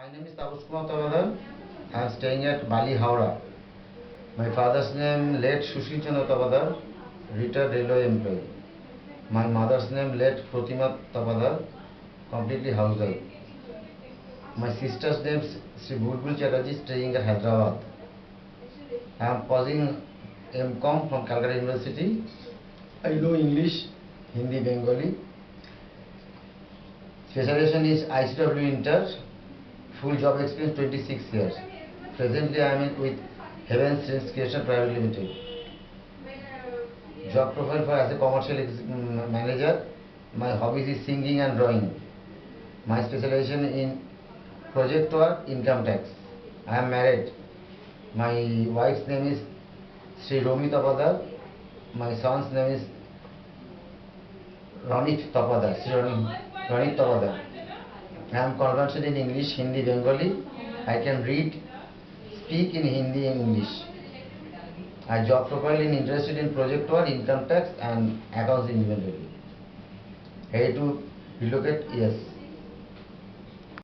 My name is Tabush Kumar Tabadar. I am staying at Bali, Howrah. My father's name late Sushil Chandra Tabadar, retired railway employee. My mother's name late Pratima Tabadar, completely housewife. My sister's name Sri Bulbul Chatterjee, staying at Hyderabad. I am pursuing M.Com from Calcutta University. I know English, Hindi, Bengali. Specialization is ICW Inter. Full job experience 26 years. Presently I am with Heaven Streams Creation Private Limited. Job profile for as a commercial manager. My hobbies is singing and drawing. My specialization in project work, income tax. I am married. My wife's name is Sri Romi Tapadar. My son's name is Ronit Tapadar. Sri Ronit Tapadar. I am conversant in English, Hindi, Bengali. I can read, speak in Hindi and English. I job profile in interested in project work, income tax and accounts inventory. Ready to relocate? Yes.